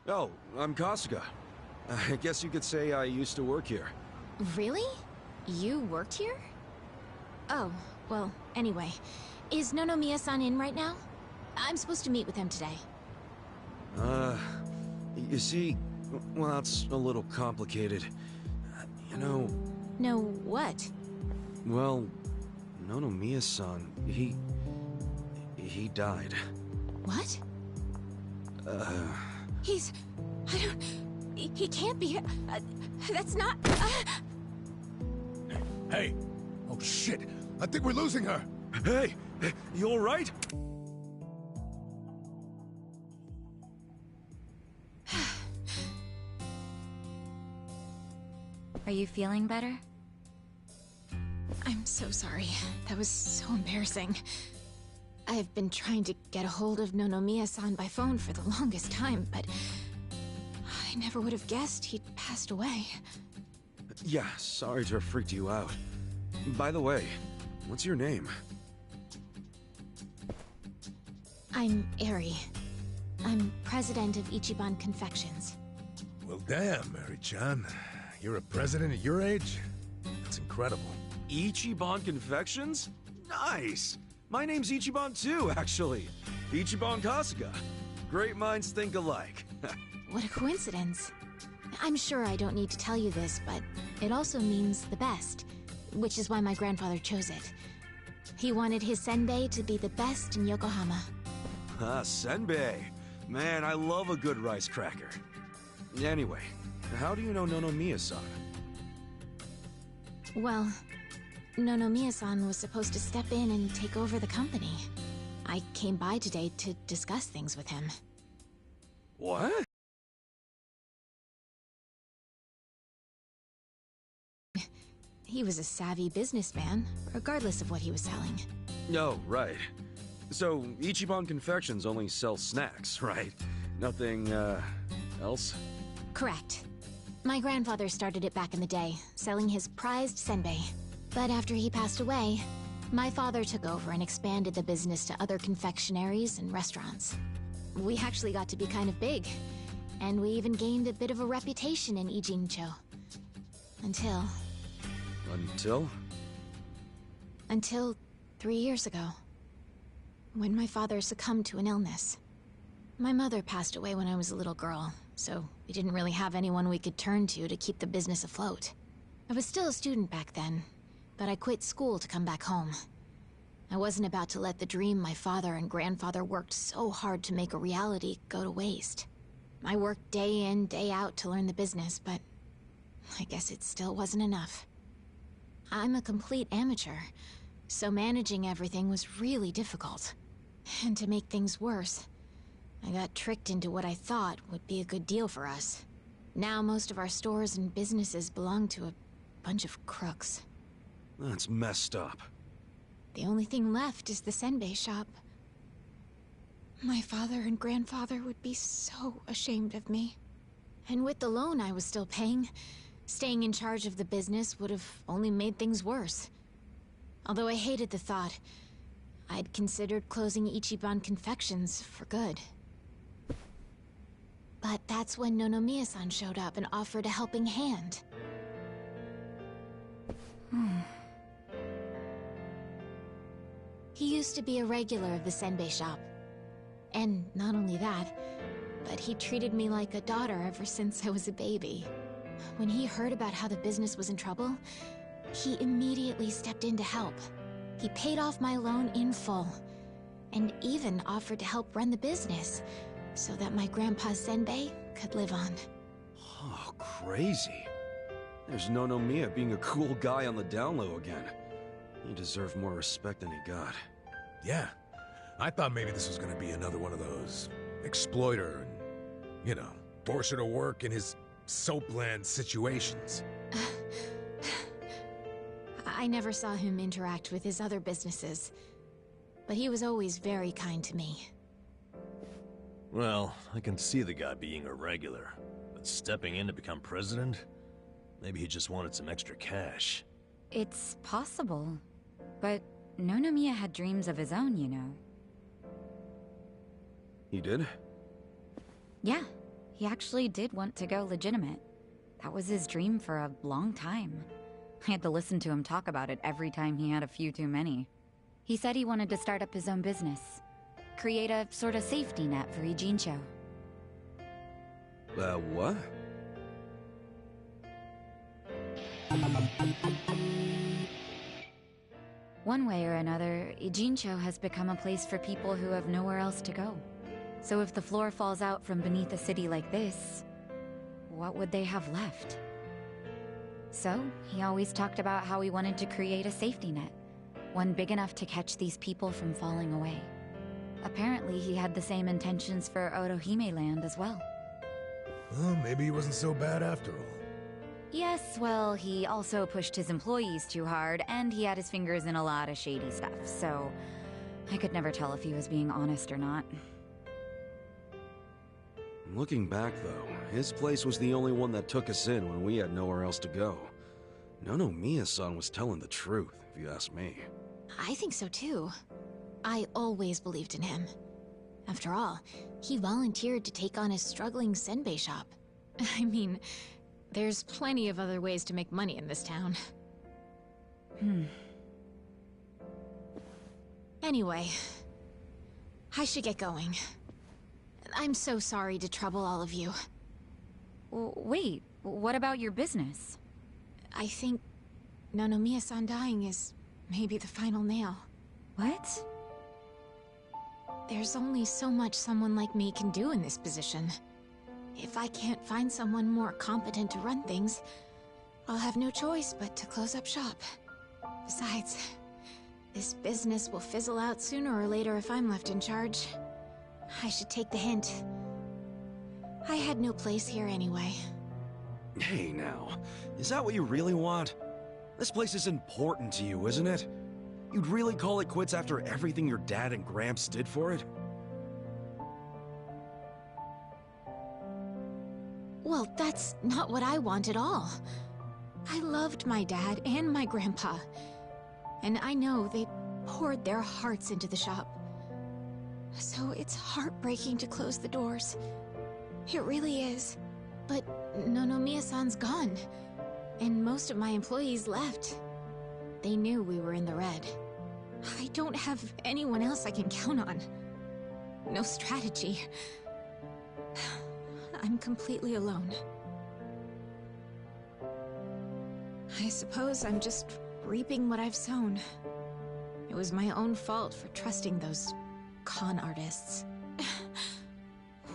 Oh, I'm Kasuga. I guess you could say I used to work here. Really? You worked here? Oh, well, anyway. Is Nonomiya-san in right now? I'm supposed to meet with him today. You see, well, it's a little complicated. You know... No, what? Well, Nonomiya-san, he died. What? He can't be... that's not... Hey! Oh shit! I think we're losing her! Hey! You alright? Are you feeling better? I'm so sorry. That was so embarrassing. I've been trying to get a hold of Nonomiya-san by phone for the longest time, but... I never would have guessed he'd passed away. Yeah, sorry to have freaked you out. By the way, what's your name? I'm Eri. I'm president of Ichiban Confections. Well damn, Mary-chan. You're a president at your age? That's incredible. Ichiban Confections? Nice! My name's Ichiban too, actually. Ichiban Kasuga. Great minds think alike. What a coincidence. I'm sure I don't need to tell you this, but it also means the best, which is why my grandfather chose it. He wanted his senbei to be the best in Yokohama. Ah, senbei. Man, I love a good rice cracker. Anyway, how do you know Nonomiya-san? Well, Nonomiya-san was supposed to step in and take over the company. I came by today to discuss things with him. What? He was a savvy businessman, regardless of what he was selling. Oh, right. So, Ichiban Confections only sells snacks, right? Nothing, else? Correct. My grandfather started it back in the day, selling his prized senbei. But after he passed away, my father took over and expanded the business to other confectionaries and restaurants. We actually got to be kind of big, and we even gained a bit of a reputation in Ijincho. Until... Until 3 years ago. When my father succumbed to an illness. My mother passed away when I was a little girl, so we didn't really have anyone we could turn to keep the business afloat. I was still a student back then, but I quit school to come back home. I wasn't about to let the dream my father and grandfather worked so hard to make a reality go to waste. I worked day in, day out to learn the business, but I guess it still wasn't enough. I'm a complete amateur, so managing everything was really difficult. And to make things worse, I got tricked into what I thought would be a good deal for us. Now most of our stores and businesses belong to a bunch of crooks. That's messed up. The only thing left is the senbei shop. My father and grandfather would be so ashamed of me. And with the loan I was still paying, staying in charge of the business would have only made things worse. Although I hated the thought, I'd considered closing Ichiban Confections for good. But that's when Nonomiya-san showed up and offered a helping hand. He used to be a regular of the senbei shop. And not only that, but he treated me like a daughter ever since I was a baby. When he heard about how the business was in trouble, he immediately stepped in to help. He paid off my loan in full, and even offered to help run the business, so that my grandpa's senbei could live on. Oh, crazy. There's Nonomiya being a cool guy on the down low again. He deserved more respect than he got. Yeah. I thought maybe this was gonna be another one of those exploiter and, you know, force her to work in his soapland situations. I never saw him interact with his other businesses, but he was always very kind to me. Well, I can see the guy being a regular, but stepping in to become president? Maybe he just wanted some extra cash. It's possible, but Nonomiya had dreams of his own, you know. He did? Yeah, He actually did want to go legitimate. That was his dream for a long time. I had to listen to him talk about it every time he had a few too many. He said he wanted to start up his own business. Create a sort of safety net for Ijincho. What? One way or another, Ijincho has become a place for people who have nowhere else to go. So if the floor falls out from beneath a city like this, what would they have left? So, he always talked about how he wanted to create a safety net, one big enough to catch these people from falling away. Apparently, he had the same intentions for Orohime Land as well. Well, maybe he wasn't so bad after all. Yes, well, he also pushed his employees too hard, and he had his fingers in a lot of shady stuff, so I could never tell if he was being honest or not. Looking back, though, his place was the only one that took us in when we had nowhere else to go. Nonomiya-san was telling the truth, if you ask me. I think so too. I always believed in him. After all, he volunteered to take on his struggling senbei shop. I mean, there's plenty of other ways to make money in this town. Anyway, I should get going. I'm so sorry to trouble all of you. Wait, what about your business? I think Nonomiya-san dying is maybe the final nail. What? There's only so much someone like me can do in this position. If I can't find someone more competent to run things, I'll have no choice but to close up shop. Besides, this business will fizzle out sooner or later if I'm left in charge. I should take the hint. I had no place here anyway. Hey now, is that what you really want? This place is important to you, isn't it? You'd really call it quits after everything your dad and Gramps did for it? Well, that's not what I want at all. I loved my dad and my grandpa. And I know they poured their hearts into the shop. So it's heartbreaking to close the doors. It really is. But Nonomiya-san's gone. And most of my employees left. They knew we were in the red. I don't have anyone else I can count on. No strategy. I'm completely alone. I suppose I'm just reaping what I've sown. It was my own fault for trusting those con artists.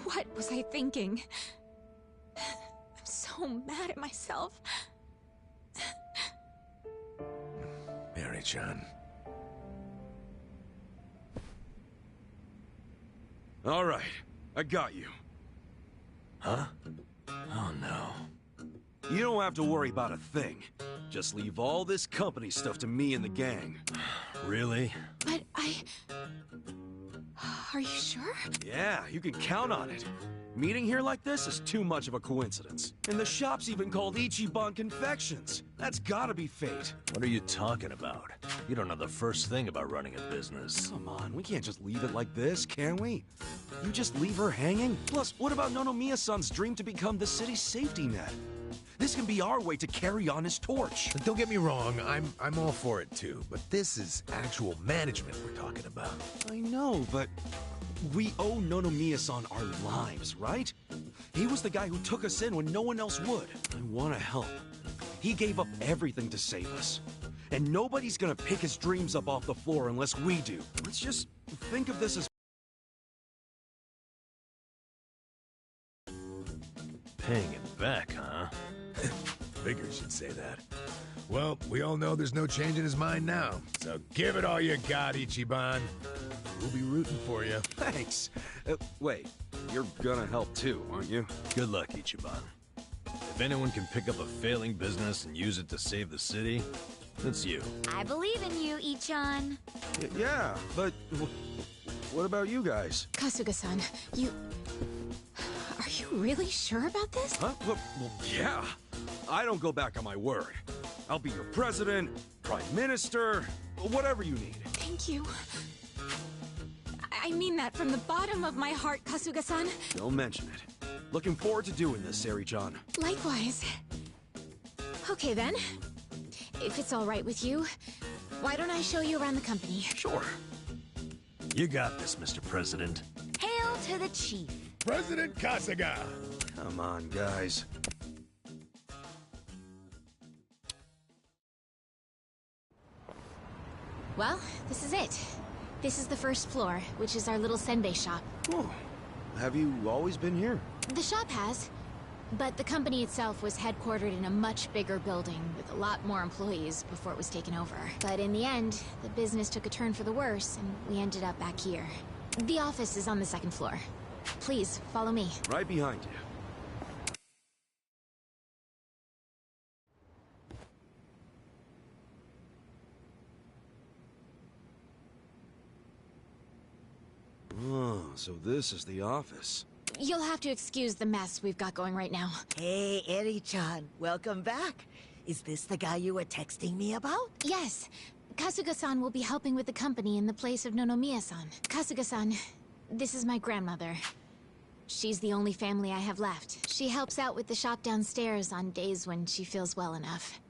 What was I thinking? I'm so mad at myself. Mary-chan. All right, I got you. Huh? Oh no. You don't have to worry about a thing. Just leave all this company stuff to me and the gang. Really? But Are you sure? Yeah, you can count on it. Meeting here like this is too much of a coincidence. And the shop's even called Ichiban Confections. That's gotta be fate. What are you talking about? You don't know the first thing about running a business. Come on, we can't just leave it like this, can we? You just leave her hanging? Plus, what about Nonomiya-san's dream to become the city's safety net? This can be our way to carry on his torch. Don't get me wrong, I'm all for it too, but this is actual management we're talking about. I know, but we owe Nonomiya-san our lives, right? He was the guy who took us in when no one else would. I want to help. He gave up everything to save us. And nobody's gonna pick his dreams up off the floor unless we do. Let's just think of this as Paying it back, huh? Figures you'd say that. Well, we all know there's no change in his mind now, so give it all you got, Ichiban. We'll be rooting for you. Thanks. Wait, you're gonna help too, aren't you? Good luck, Ichiban. If anyone can pick up a failing business and use it to save the city, it's you. I believe in you, Ichan. Yeah, but what about you guys? Kasuga-san, you... Are you really sure about this? Huh? Well, yeah. I don't go back on my word. I'll be your president, prime minister, whatever you need. Thank you. I I mean that from the bottom of my heart, Kasuga-san. Don't mention it. Looking forward to doing this, Sari-chan. Likewise. Okay then. If it's all right with you, why don't I show you around the company? Sure. You got this, Mr. President. Hail to the chief. President Kasuga! Come on, guys. Well, this is it. This is the first floor, which is our little senbei shop. Oh, have you always been here? The shop has, but the company itself was headquartered in a much bigger building with a lot more employees before it was taken over. But in the end, the business took a turn for the worse, and we ended up back here. The office is on the second floor. Please, follow me. Right behind you. Oh, so this is the office. You'll have to excuse the mess we've got going right now. Hey, Eri-chan, welcome back. Is this the guy you were texting me about? Yes, Kasuga-san will be helping with the company in the place of Nonomiya-san. Kasuga-san, this is my grandmother. She's the only family I have left. She helps out with the shop downstairs on days when she feels well enough.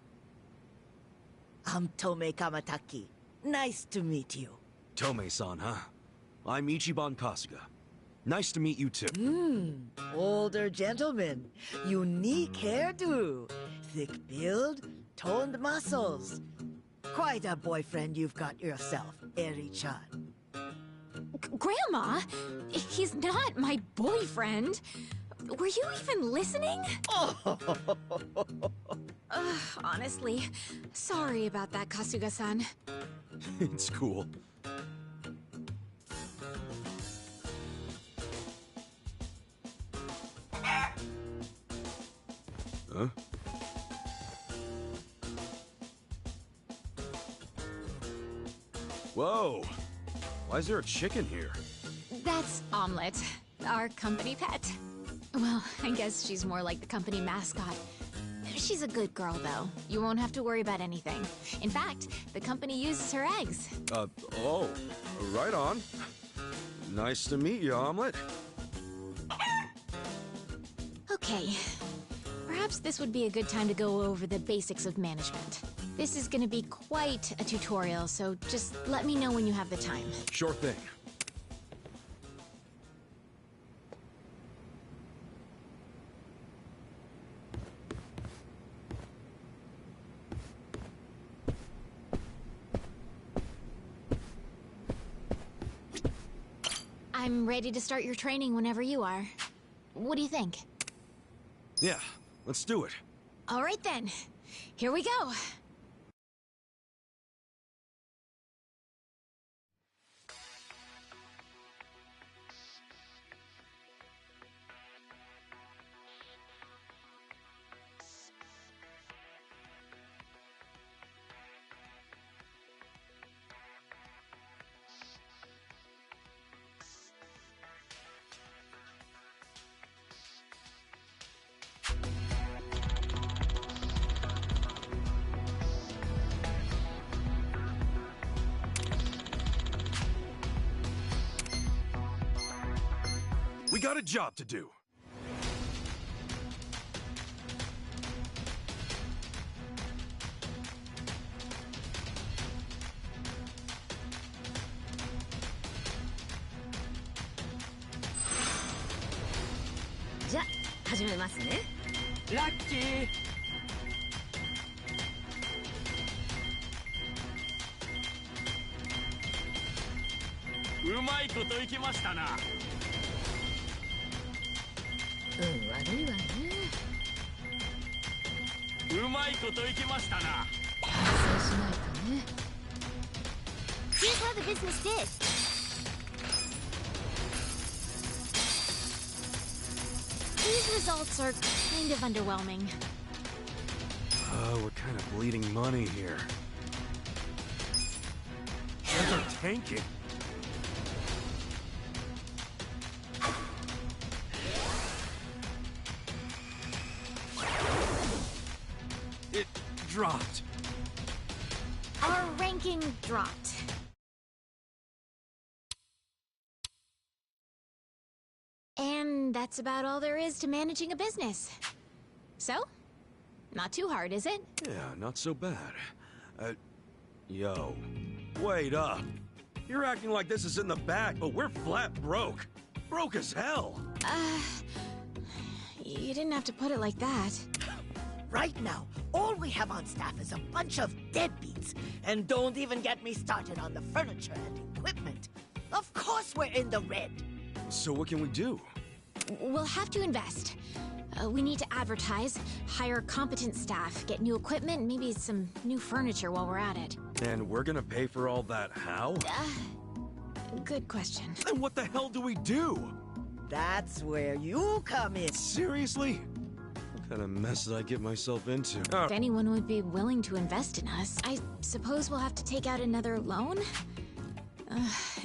I'm Tome Kamataki. Nice to meet you. Tome-san, huh? I'm Ichiban Kasuga. Nice to meet you too. Older gentleman. Unique hairdo. Thick build, toned muscles. Quite a boyfriend you've got yourself, Eri-chan. Grandma? He's not my boyfriend. Were you even listening? Honestly, sorry about that, Kasuga-san. It's cool. Huh? Whoa! Why is there a chicken here? That's Omelette, our company pet. Well, I guess she's more like the company mascot. She's a good girl, though. You won't have to worry about anything. In fact, the company uses her eggs. Oh, right on. Nice to meet you, Omelette. Okay. Perhaps this would be a good time to go over the basics of management. This is gonna be quite a tutorial, so just let me know when you have the time. Sure thing. I'm ready to start your training whenever you are. What do you think? Yeah, let's do it. All right then. Here we go. We got a job to do. Lucky! うまいこといきましたな。悪いわね。うまいこといきましたな。そうしないとね。Here's how the business did. These results are kind of underwhelming. We're kind of bleeding money here. Things are tanking. It dropped. Our ranking dropped. And that's about all there is to managing a business. So, not too hard, is it? Yeah, not so bad. Yo, wait up. You're acting like this is in the bag, but we're flat broke. Broke as hell. You didn't have to put it like that. Right now, all we have on staff is a bunch of deadbeats. And don't even get me started on the furniture and equipment. Of course we're in the red. So what can we do? We'll have to invest. We need to advertise, hire competent staff, get new equipment, maybe some new furniture while we're at it. And we're gonna pay for all that how? Good question. And what the hell do we do? That's where you come in. Seriously? What kind of mess did I get myself into? If anyone would be willing to invest in us, I suppose we'll have to take out another loan?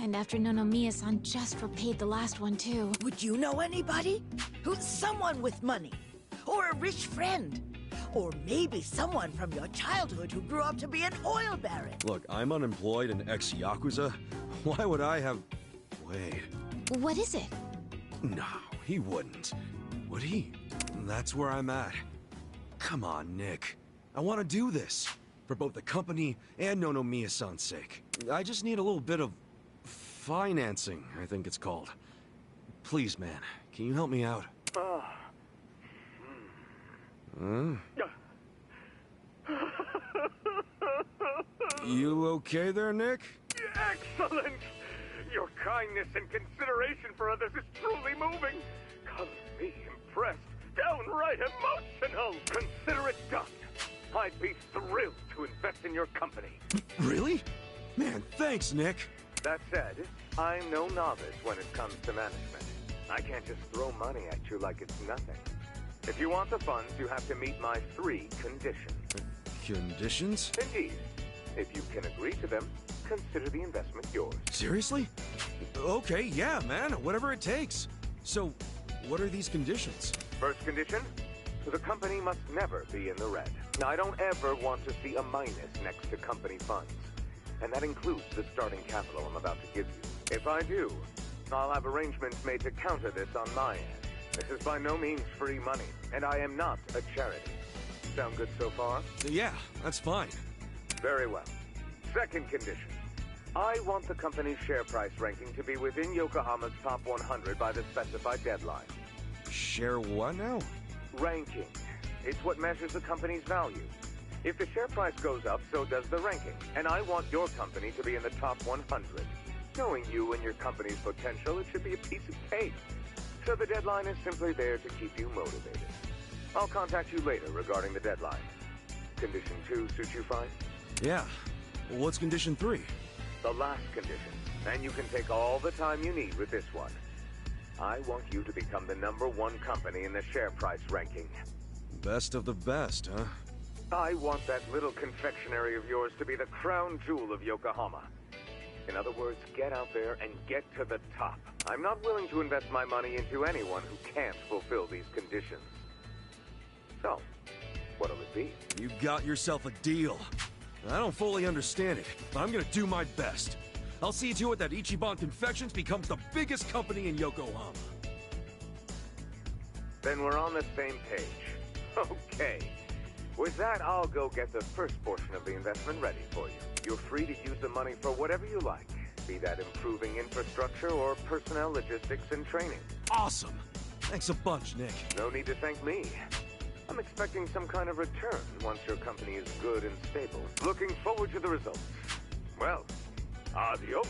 And after Nonomiya-san just repaid the last one, too. Would you know anybody? Who's someone with money? Or a rich friend? Or maybe someone from your childhood who grew up to be an oil baron? Look, I'm unemployed and ex-Yakuza. Why would I have... Wait. What is it? No, he wouldn't. Would he? That's where I'm at. Come on, Nick. I want to do this. For both the company and Nonomiya-san's sake. I just need a little bit of... financing, I think it's called. Please, man. Can you help me out? Huh? You okay there, Nick? Excellent! Your kindness and consideration for others is truly moving. Colors me impressed, downright emotional. Consider it done. I'd be thrilled to invest in your company. Really? Man, thanks, Nick. That said, I'm no novice when it comes to management. I can't just throw money at you like it's nothing. If you want the funds, you have to meet my 3 conditions. Conditions? Indeed. If you can agree to them, consider the investment yours. Seriously? Okay, yeah, man, whatever it takes. So, what are these conditions? First condition, the company must never be in the red. I don't ever want to see a minus next to company funds. And that includes the starting capital I'm about to give you. If I do, I'll have arrangements made to counter this on my end. This is by no means free money, and I am not a charity. Sound good so far? Yeah, that's fine. Very well. Second condition. I want the company's share price ranking to be within Yokohama's top 100 by the specified deadline. Share what now? Ranking. It's what measures the company's value. If the share price goes up, so does the ranking. And I want your company to be in the top 100. Knowing you and your company's potential, it should be a piece of cake. So the deadline is simply there to keep you motivated. I'll contact you later regarding the deadline. Condition 2 suits you fine? Yeah. What's condition 3? The last condition. And you can take all the time you need with this one. I want you to become the #1 company in the share price ranking. Best of the best, huh? I want that little confectionery of yours to be the crown jewel of Yokohama. In other words, get out there and get to the top. I'm not willing to invest my money into anyone who can't fulfill these conditions. So, what'll it be? You got yourself a deal. I don't fully understand it, but I'm gonna do my best. I'll see to it that Ichiban Confections becomes the biggest company in Yokohama. Then we're on the same page. Okay. With that, I'll go get the first portion of the investment ready for you. You're free to use the money for whatever you like, be that improving infrastructure or personnel logistics and training. Awesome! Thanks a bunch, Nick. No need to thank me. I'm expecting some kind of return once your company is good and stable. Looking forward to the results. Well, adios.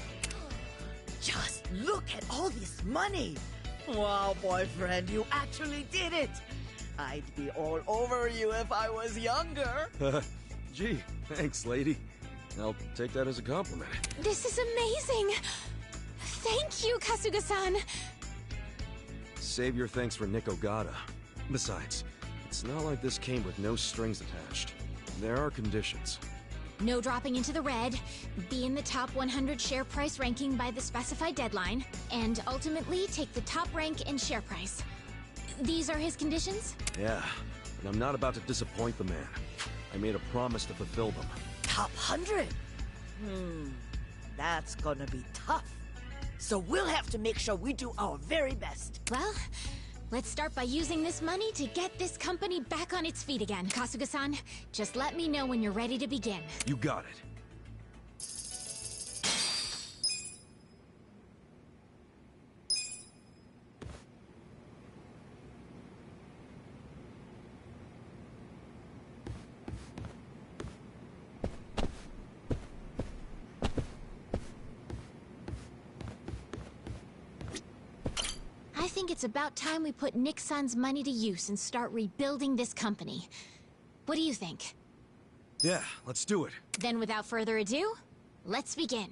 Just look at all this money. Wow, boyfriend, you actually did it. I'd be all over you if I was younger. Gee, thanks, lady. I'll take that as a compliment. This is amazing! Thank you, Kasuga-san! Save your thanks for Nick Ogata. Besides, it's not like this came with no strings attached. There are conditions. No dropping into the red, be in the top 100 share price ranking by the specified deadline, and ultimately take the top rank in share price. These are his conditions? Yeah, and I'm not about to disappoint the man. I made a promise to fulfill them. Top 100? That's gonna be tough. So we'll have to make sure we do our very best. Well, Let's start by using this money to get this company back on its feet again. Kasuga-san, just let me know when you're ready to begin. You got it. I think it's about time we put Nick-san's money to use and start rebuilding this company. What do you think? Yeah, let's do it. Then without further ado, let's begin.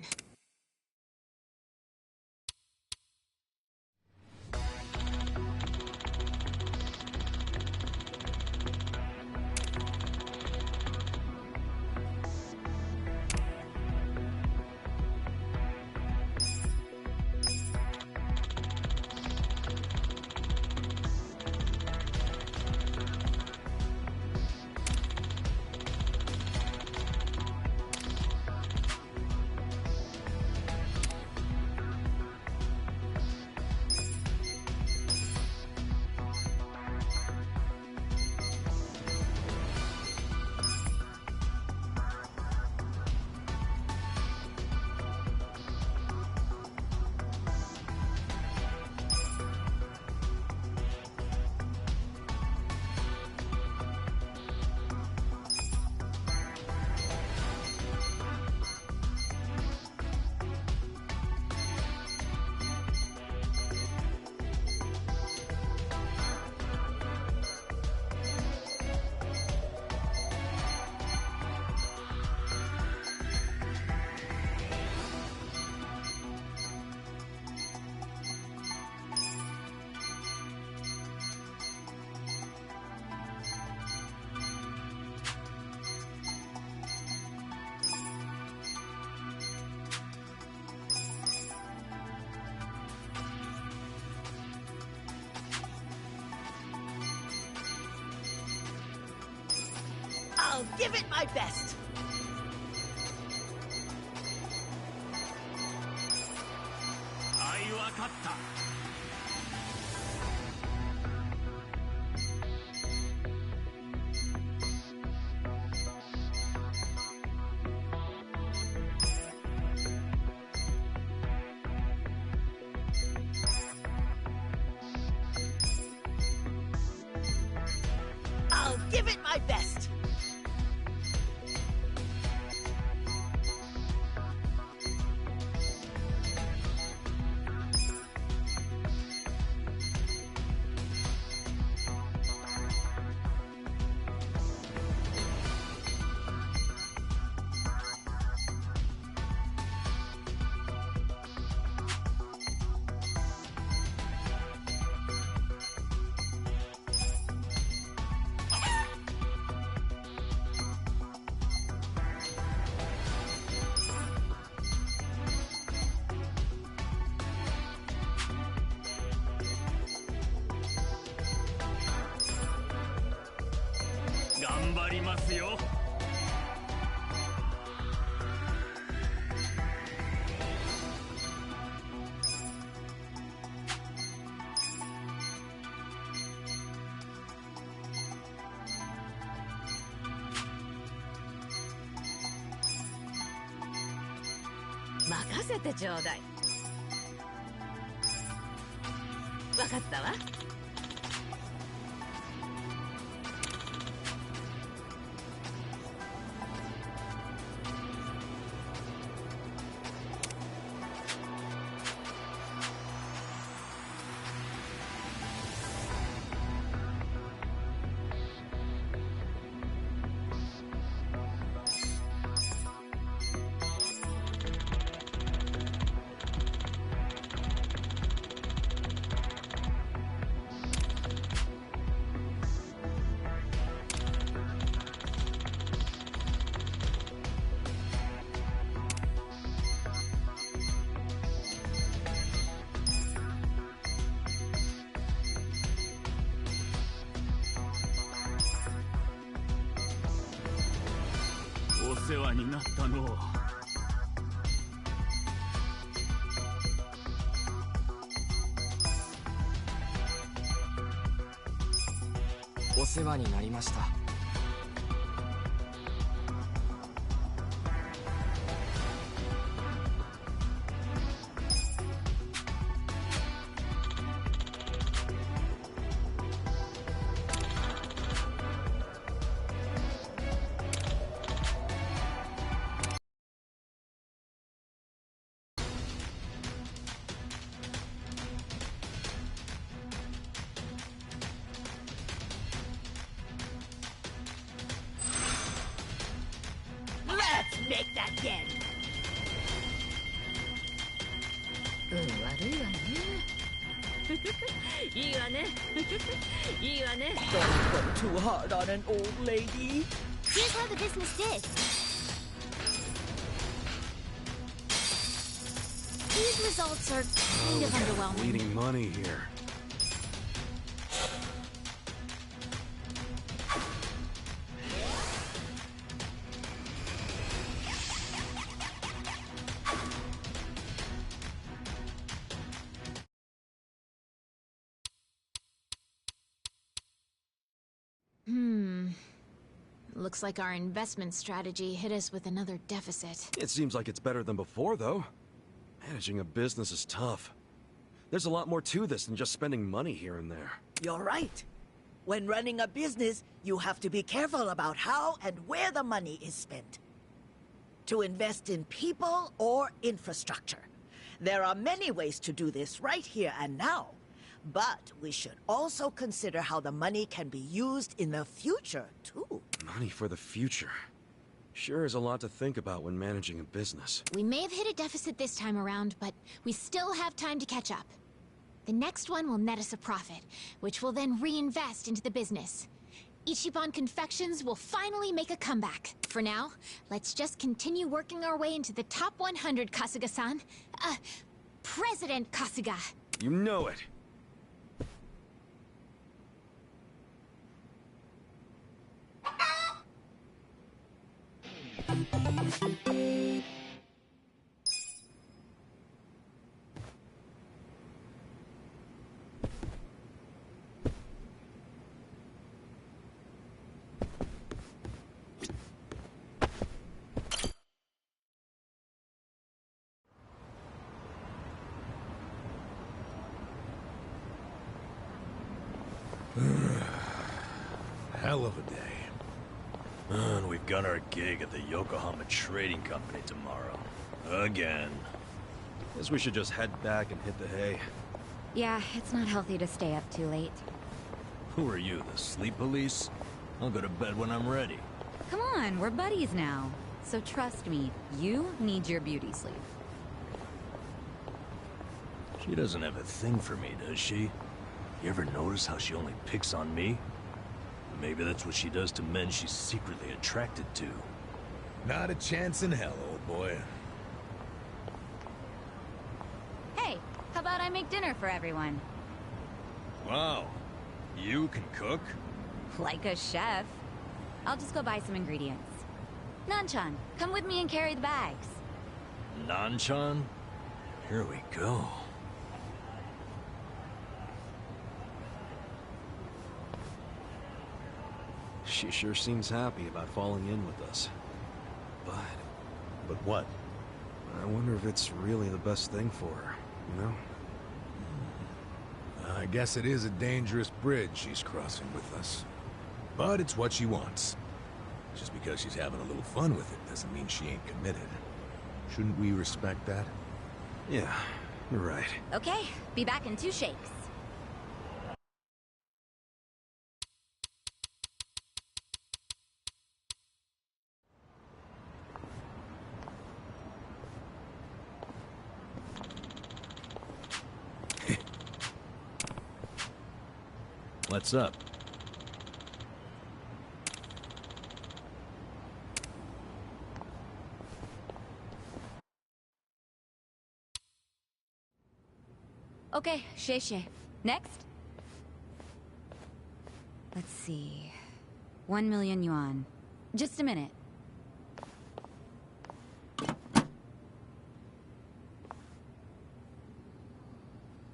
I'll give it my best. I'll give it my best.任せてちょうだい。わかったわ。お世話になったのう。お世話になりました。Let's make that yen. 悪いわね。いいわね。いいわね。Don't go too hard on an old lady. Here's how the business did. These results are kind of underwhelming. Bleeding money here. Looks like our investment strategy hit us with another deficit. It seems like it's better than before, though. Managing a business is tough. There's a lot more to this than just spending money here and there. You're right. When running a business, you have to be careful about how and where the money is spent. To invest in people or infrastructure. There are many ways to do this right here and now. But we should also consider how the money can be used in the future, too. Money for the future. Sure is a lot to think about when managing a business. We may have hit a deficit this time around, but we still have time to catch up. The next one will net us a profit, which we'll then reinvest into the business. Ichiban Confections will finally make a comeback. For now, let's just continue working our way into the top 100, Kasuga-san. President Kasuga. You know it. Hell of a day. And we've got our gig at the Yokohama Trading Company tomorrow. Again. Guess we should just head back and hit the hay. Yeah, it's not healthy to stay up too late. Who are you, the sleep police? I'll go to bed when I'm ready. Come on, we're buddies now. So trust me, you need your beauty sleep. She doesn't have a thing for me, does she? You ever notice how she only picks on me? Maybe that's what she does to men she's secretly attracted to. Not a chance in hell, old boy. Hey, how about I make dinner for everyone? Wow. You can cook? Like a chef. I'll just go buy some ingredients. Nanchan, come with me and carry the bags. Nanchan? Here we go. She sure seems happy about falling in with us. But what? I wonder if it's really the best thing for her, you know? I guess it is a dangerous bridge she's crossing with us. But it's what she wants. Just because she's having a little fun with it doesn't mean she ain't committed. Shouldn't we respect that? Yeah, you're right. Okay, be back in 2 shakes. What's up? Okay, Sheshe. Next? Let's see. 1 million yuan. Just a minute.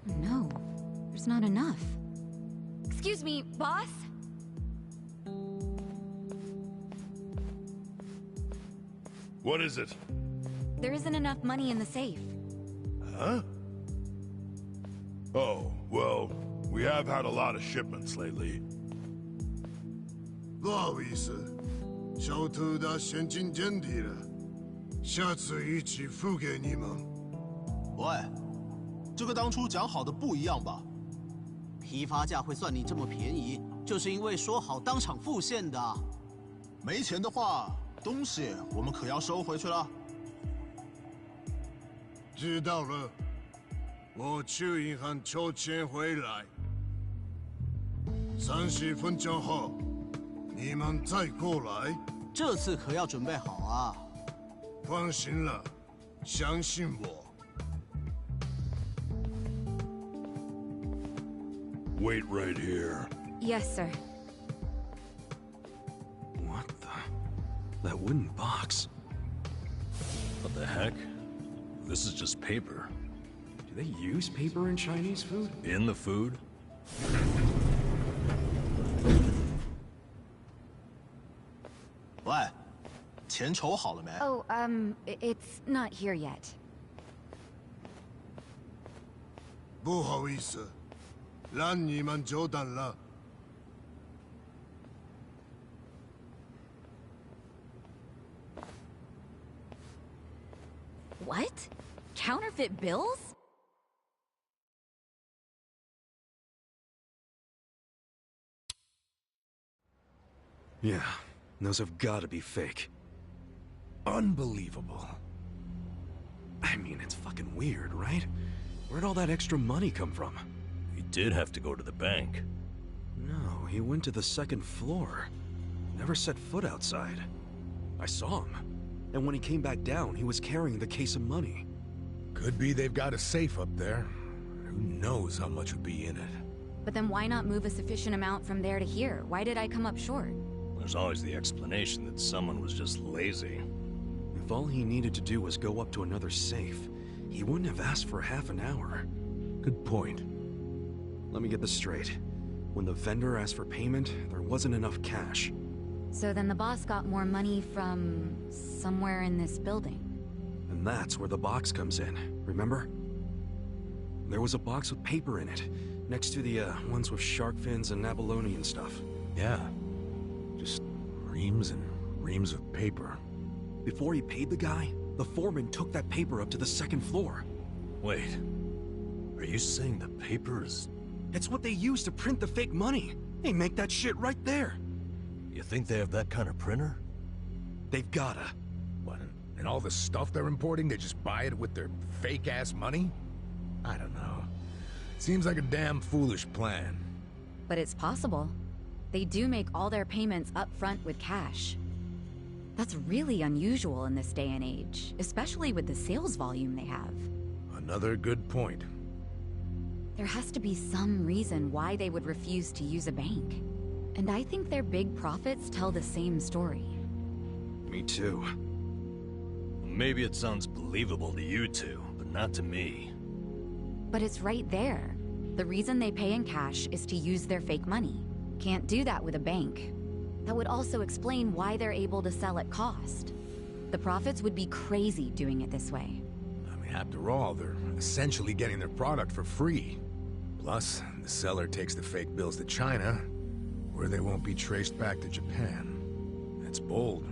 No, there's not enough. Excuse me, boss? What is it? There isn't enough money in the safe. Huh? Oh, well, we have had a lot of shipments lately. 不好意思，小偷的现金见底了，下次一起付给你们。喂，这个当初讲好的不一样吧？批发价会算你这么便宜，就是因为说好当场付现的。没钱的话，东西我们可要收回去了。知道了，我去银行抽钱回来。30分钟后，你们再过来。这次可要准备好啊！放心了，相信我。Wait right here. Yes, sir. What the? That wooden box. What the heck? This is just paper. Do they use paper in Chinese food? In the food? 喂，钱筹好了没？ Oh, it's not here yet. 不好意思，让你们久等了。What? Counterfeit bills? Yeah, those have gotta be fake. Unbelievable. I mean, it's fucking weird, right? Where'd all that extra money come from? He did have to go to the bank. No, he went to the second floor. Never set foot outside. I saw him. And when he came back down, he was carrying the case of money. Could be they've got a safe up there. Who knows how much would be in it? But then why not move a sufficient amount from there to here? Why did I come up short? There's always the explanation that someone was just lazy. If all he needed to do was go up to another safe, he wouldn't have asked for half an hour. Good point. Let me get this straight. When the vendor asked for payment, there wasn't enough cash. So then the boss got more money from somewhere in this building. And that's where the box comes in, remember? There was a box with paper in it, next to the ones with shark fins and abalone and stuff. Yeah. Just reams and reams of paper. Before he paid the guy, the foreman took that paper up to the second floor. Wait, are you saying the paper is... It's what they use to print the fake money. They make that shit right there. You think they have that kind of printer? They've gotta. What, and all the stuff they're importing, they just buy it with their fake-ass money? I don't know. Seems like a damn foolish plan. But it's possible. They do make all their payments up front with cash. That's really unusual in this day and age, especially with the sales volume they have. Another good point. There has to be some reason why they would refuse to use a bank. And I think their big profits tell the same story. Me too. Maybe it sounds believable to you two, but not to me. But it's right there. The reason they pay in cash is to use their fake money. Can't do that with a bank. That would also explain why they're able to sell at cost. The profits would be crazy doing it this way. I mean, after all, they're essentially getting their product for free. Plus, the seller takes the fake bills to China, where they won't be traced back to Japan. That's bold,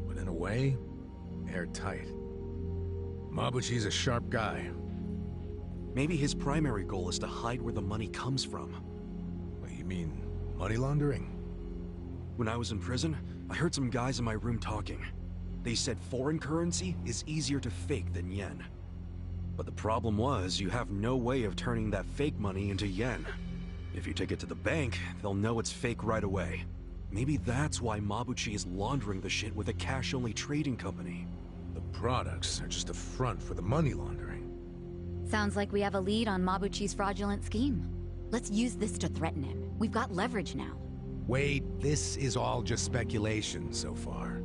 but in a way, airtight. Mabuchi's a sharp guy. Maybe his primary goal is to hide where the money comes from. What, you mean money laundering? When I was in prison, I heard some guys in my room talking. They said foreign currency is easier to fake than yen. But the problem was, you have no way of turning that fake money into yen. If you take it to the bank, they'll know it's fake right away. Maybe that's why Mabuchi is laundering the shit with a cash-only trading company. The products are just a front for the money laundering. Sounds like we have a lead on Mabuchi's fraudulent scheme. Let's use this to threaten him. We've got leverage now. Wait, this is all just speculation so far.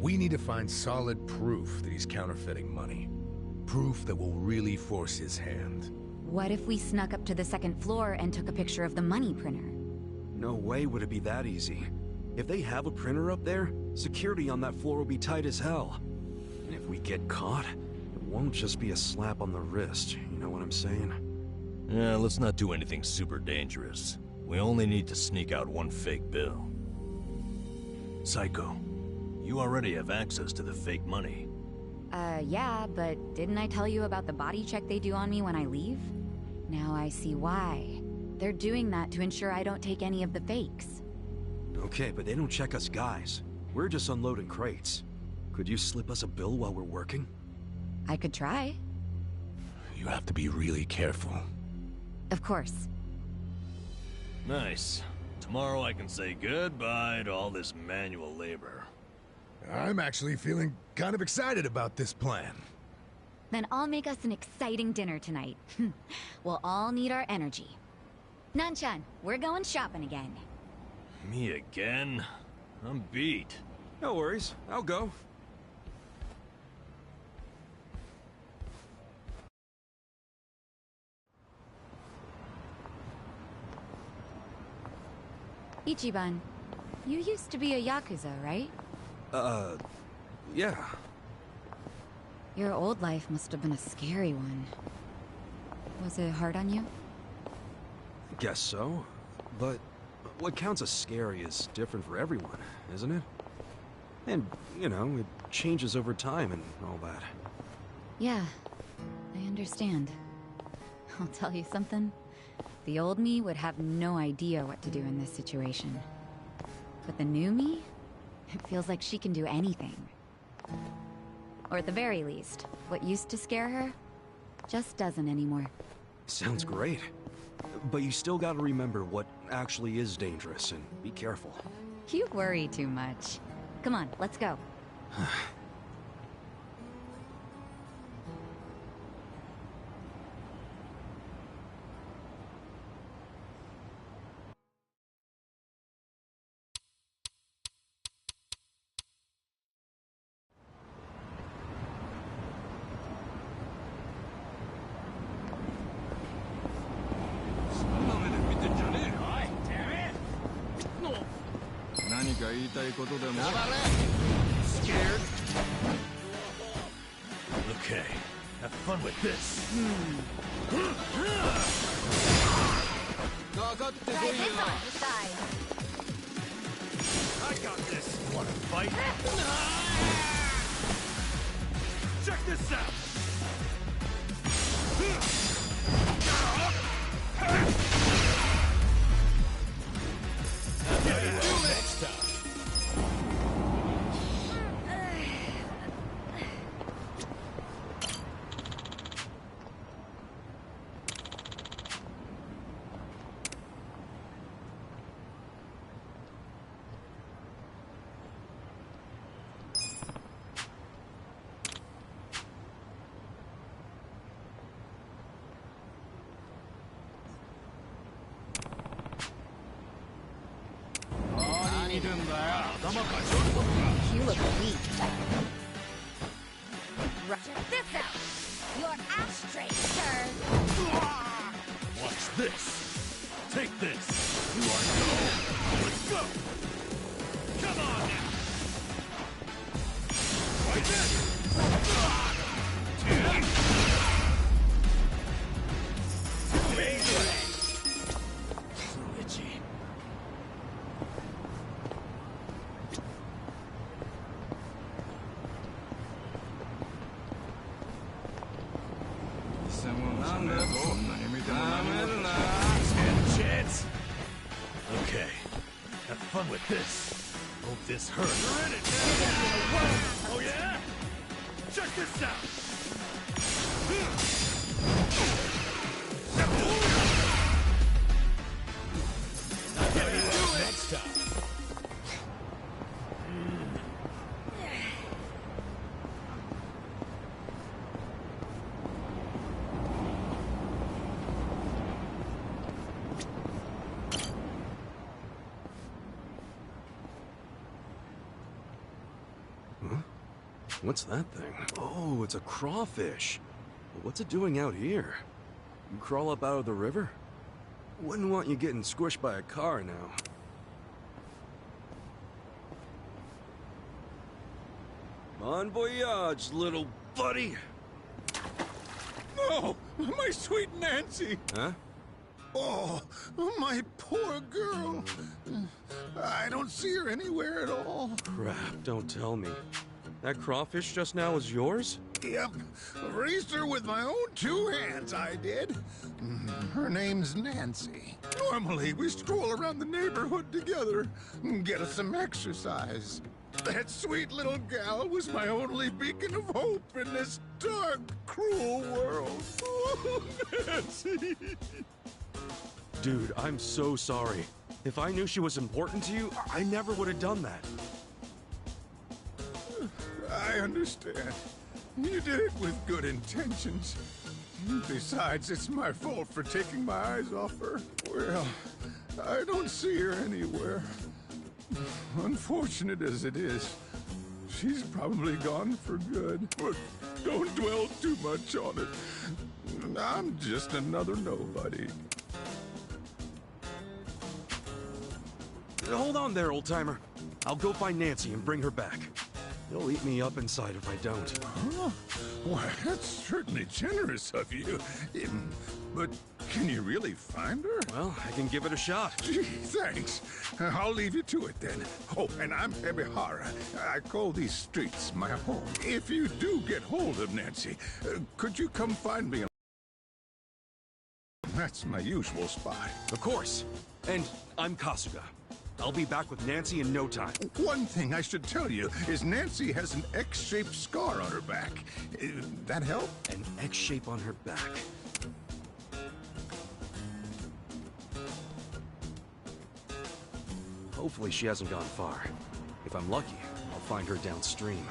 We need to find solid proof that he's counterfeiting money. Proof that will really force his hand. What if we snuck up to the second floor and took a picture of the money printer? No way would it be that easy. If they have a printer up there, security on that floor will be tight as hell. And if we get caught, it won't just be a slap on the wrist, you know what I'm saying? Yeah, let's not do anything super dangerous. We only need to sneak out one fake bill. Psycho, you already have access to the fake money. Yeah, but didn't I tell you about the body check they do on me when I leave? Now I see why. They're doing that to ensure I don't take any of the fakes. Okay, but they don't check us guys. We're just unloading crates. Could you slip us a bill while we're working? I could try. You have to be really careful. Of course. Nice. Tomorrow I can say goodbye to all this manual labor. I'm actually feeling kind of excited about this plan. Then I'll make us an exciting dinner tonight. We'll all need our energy. Nanchan, we're going shopping again. Me again? I'm beat. No worries, I'll go. Ichiban, you used to be a Yakuza, right? Yeah. Your old life must have been a scary one. Was it hard on you? Guess so. But what counts as scary is different for everyone, isn't it? And, you know, it changes over time and all that. Yeah, I understand. I'll tell you something. The old me would have no idea what to do in this situation. But the new me? It feels like she can do anything. Or at the very least, what used to scare her just doesn't anymore. Sounds great. But you still gotta remember what actually is dangerous and be careful. You worry too much. Come on, let's go. Scared? Okay, have fun with this. Try this on the side. I got this. Wanna fight? Check this out. Next time. You look weak. Check this out! Your ashtray, sir! Watch this. Take this. You are go. Let's go. Come on now. Like this. Itchy. Chance. Okay, have fun with this. Hope this hurts. You're in it. Oh yeah? Check this out. Next time. What's that thing? Oh, it's a crawfish. What's it doing out here? You crawl up out of the river? Wouldn't want you getting squished by a car now. Bon voyage, little buddy. No! My sweet Nancy! Huh? Oh, my poor girl. I don't see her anywhere at all. Crap, don't tell me. That crawfish just now was yours? Yep. Raised her with my own 2 hands, I did. Her name's Nancy. Normally, we stroll around the neighborhood together and get us some exercise. That sweet little gal was my only beacon of hope in this dark, cruel world. Oh, Nancy! Dude, I'm so sorry. If I knew she was important to you, I never would have done that. I understand. You did it with good intentions. Besides, it's my fault for taking my eyes off her. Well, I don't see her anywhere. Unfortunate as it is, she's probably gone for good. But don't dwell too much on it. I'm just another nobody. Hold on there, old-timer. I'll go find Nancy and bring her back. You'll eat me up inside if I don't. Huh? Why, that's certainly generous of you. But can you really find her? Well, I can give it a shot. Gee, thanks. I'll leave you to it then. Oh, and I'm Ebihara. I call these streets my home. If you do get hold of Nancy, could you come find me? That's my usual spot. Of course. And I'm Kasuga. I'll be back with Nancy in no time. One thing I should tell you is Nancy has an X-shaped scar on her back. That help? An X shape on her back. Hopefully she hasn't gone far. If I'm lucky, I'll find her downstream.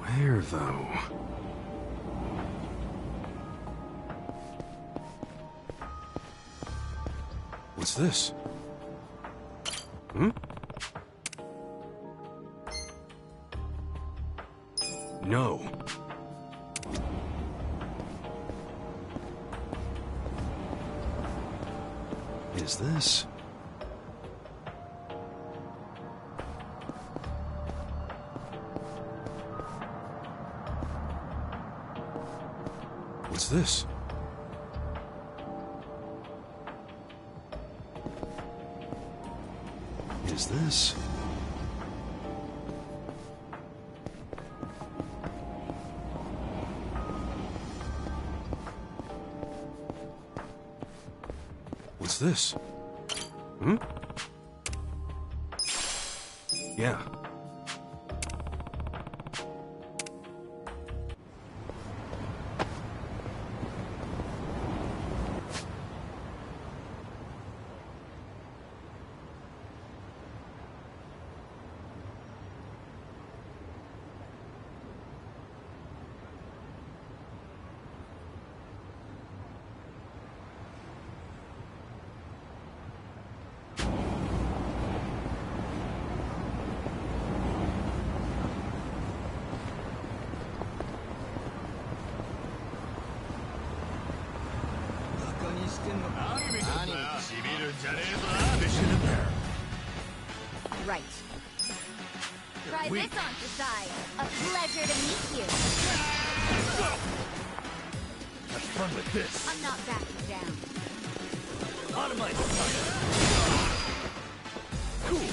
Where, though? What's this? Hmm? No. Is this? What's this? Is this? What's this? Hmm? Yeah. Right. Try this on for size. A pleasure to meet you. Have fun with this. I'm not backing down. Out of my sight. Cool.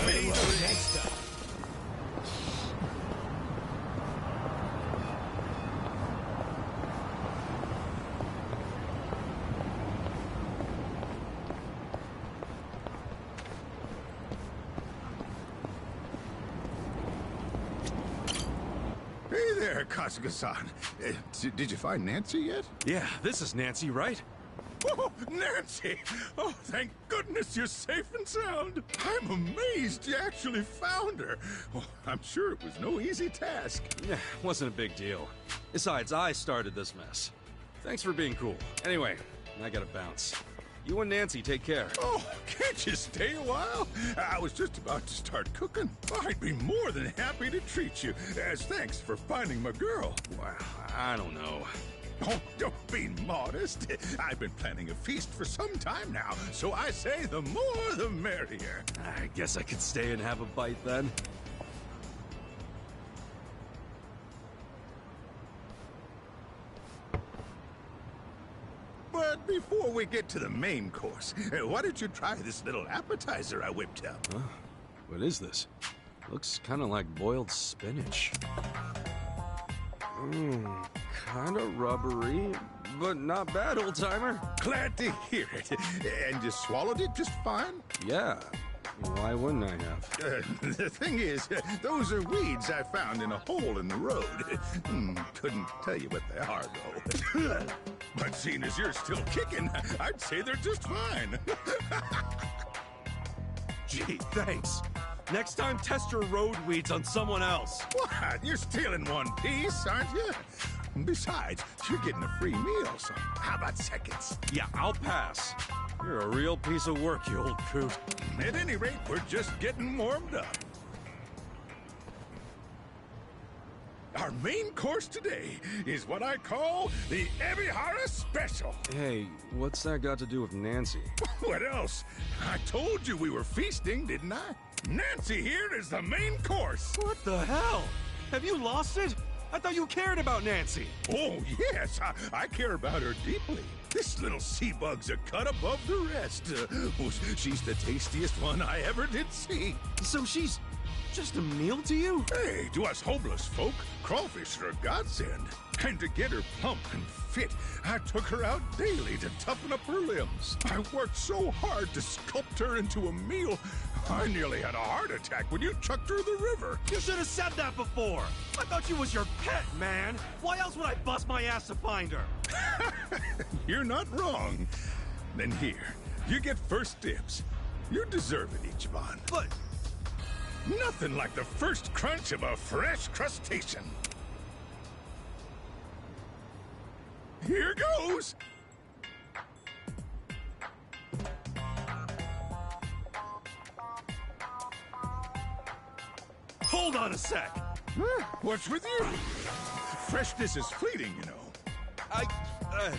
Wait, next up. there, Kasuga-san. Did you find Nancy yet? Yeah, this is Nancy, right? Oh, Nancy! Oh, thank goodness you're safe and sound. I'm amazed you actually found her. Oh, I'm sure it was no easy task. Yeah, wasn't a big deal. Besides, I started this mess. Thanks for being cool. Anyway, I gotta bounce. You and Nancy take care. Oh, can't you stay a while? I was just about to start cooking. I'd be more than happy to treat you, as thanks for finding my girl. Wow, I don't know. Oh, don't be modest. I've been planning a feast for some time now, so I say the more the merrier. I guess I could stay and have a bite then. But before we get to the main course, why don't you try this little appetizer I whipped up? Huh? What is this? Looks kind of like boiled spinach. Kind of rubbery, but not bad, old-timer. Glad to hear it. And you swallowed it just fine? Yeah. Why wouldn't I have? The thing is, those are weeds I found in a hole in the road. Couldn't tell you what they are, though. But seeing as you're still kicking, I'd say they're just fine. Gee, thanks. Next time, test your road weeds on someone else. What? You're stealing one piece, aren't you? Besides, you're getting a free meal, so how about seconds? Yeah, I'll pass. You're a real piece of work, you old coot. At any rate, we're just getting warmed up. Our main course today is what I call the Ebihara Special. Hey, what's that got to do with Nancy? What else? I told you we were feasting, didn't I? Nancy here is the main course. What the hell? Have you lost it? I thought you cared about Nancy. Oh, yes, I care about her deeply. This little sea bug's a cut above the rest. She's the tastiest one I ever did see. So she's just a meal to you? Hey, to us homeless folk, crawfish are a godsend. And to get her plump and fit, I took her out daily to toughen up her limbs. I worked so hard to sculpt her into a meal, I nearly had a heart attack when you chucked her in the river. You should have said that before. I thought she was your pet, man. Why else would I bust my ass to find her? You're not wrong. Then here, you get first dibs. You deserve it, Ichiban. But nothing like the first crunch of a fresh crustacean. Here goes! hold on a sec. What's with you? Freshness is fleeting, you know.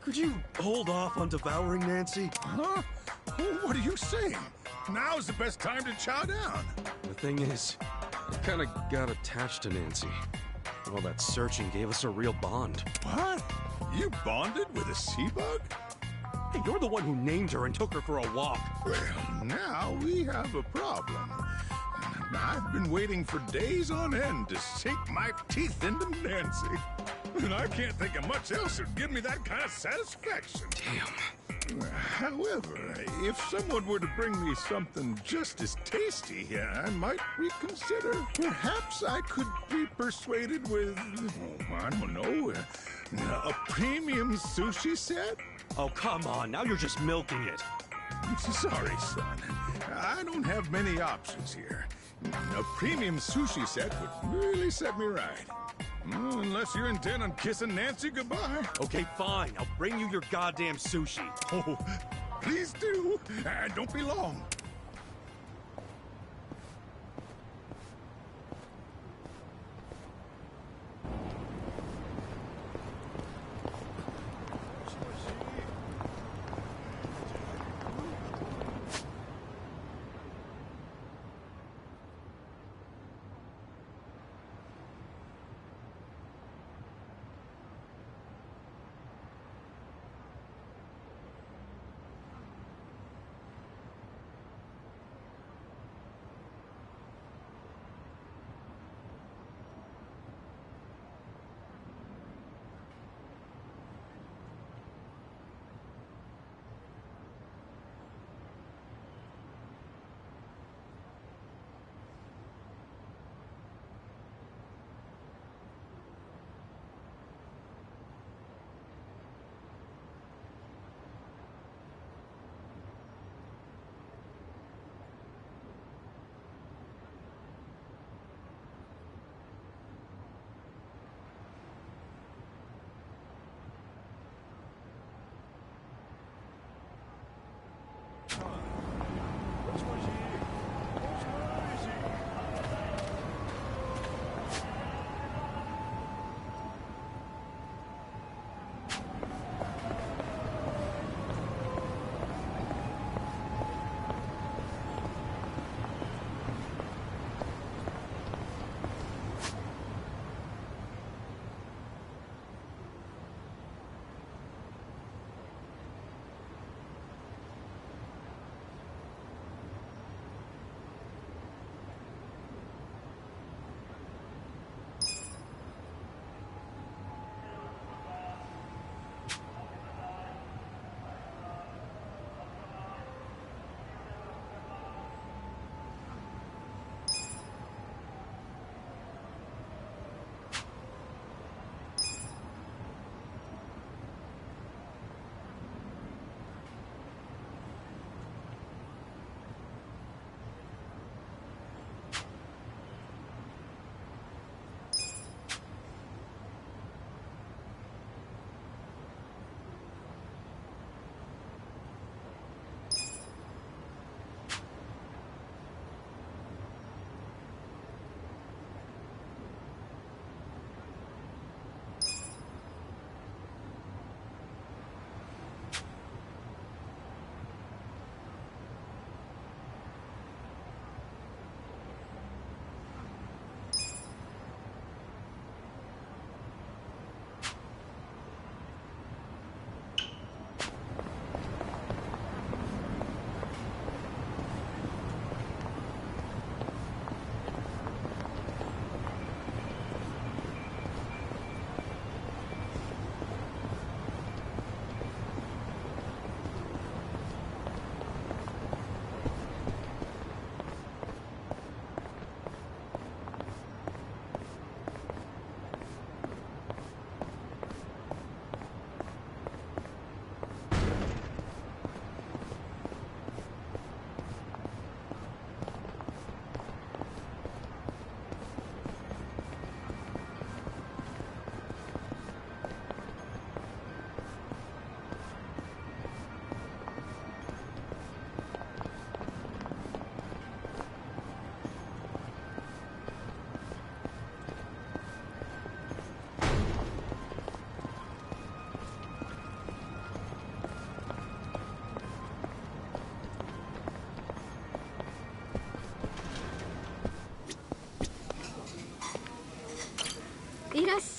Could you hold off on devouring Nancy? Huh? What are you saying? Now's the best time to chow down. The thing is, I kind of got attached to Nancy. All that searching gave us a real bond. What? You bonded with a sea bug? Hey, you're the one who named her and took her for a walk. Well, now we have a problem. I've been waiting for days on end to sink my teeth into Nancy. And I can't think of much else that'd give me that kind of satisfaction. Damn. However, if someone were to bring me something just as tasty, I might reconsider. Perhaps I could be persuaded with, I don't know, a premium sushi set? Oh, come on. Now you're just milking it. Sorry, son. I don't have many options here. A premium sushi set would really set me right. Unless you intend on kissing Nancy goodbye. Okay, fine. I'll bring you your goddamn sushi. Oh, please do. And don't be long.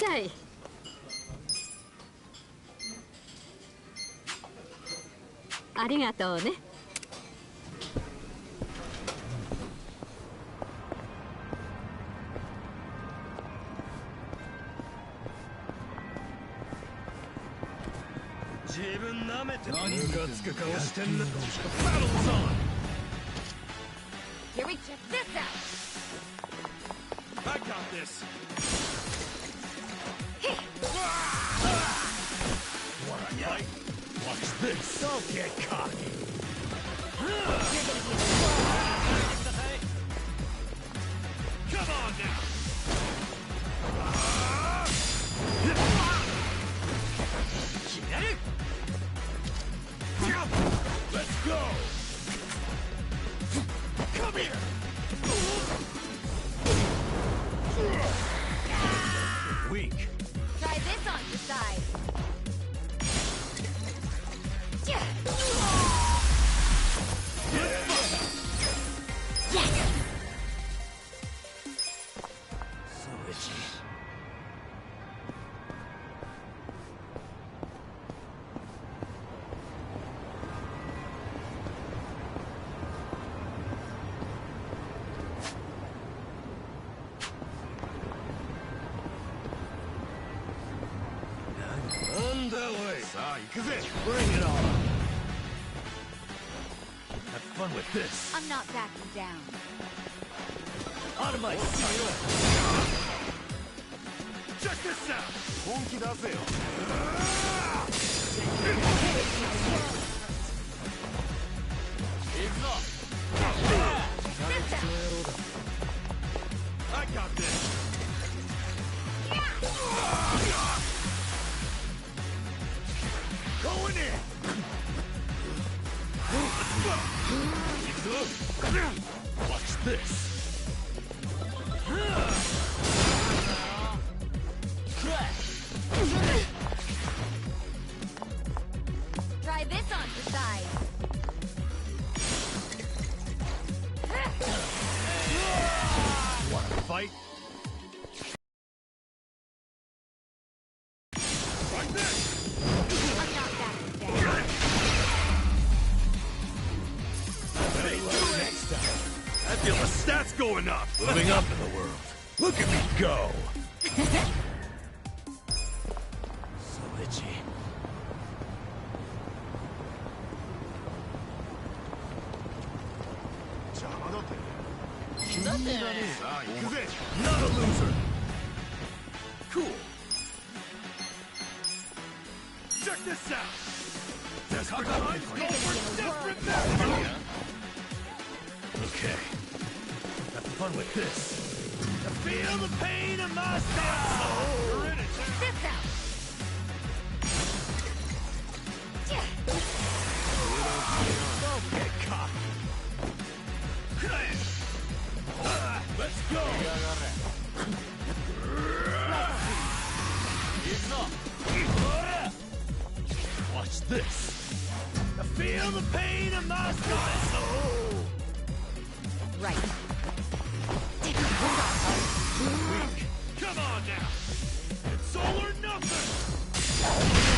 しゃい。ありがとうね。自分なめてムカつく顔してんな。Battle's on. Here we check this out. I got this. Wanna fight? Watch this. Don't get cocky. Come on now. Let's go. Come here. Weak. Try this on your side. So itchy. Underway. Bring it on. Have fun with this. I'm not backing down. On my side. Check this out. I got this. Going in. Watch this. Try this on your side. Wanna fight? Like this. I'm not backing down. Next time. I feel the stats going up. Moving up in the world. Look at me go. So itchy. Not a loser. Cool. Check this out. Desperate times call for desperate measures. Okay. Have fun with this. I feel the pain in my soul. You're in it. This out. Don't get cocky. Let's go. Watch this. I feel the pain in my soul. Right. Weak. Come on now. It's all or nothing.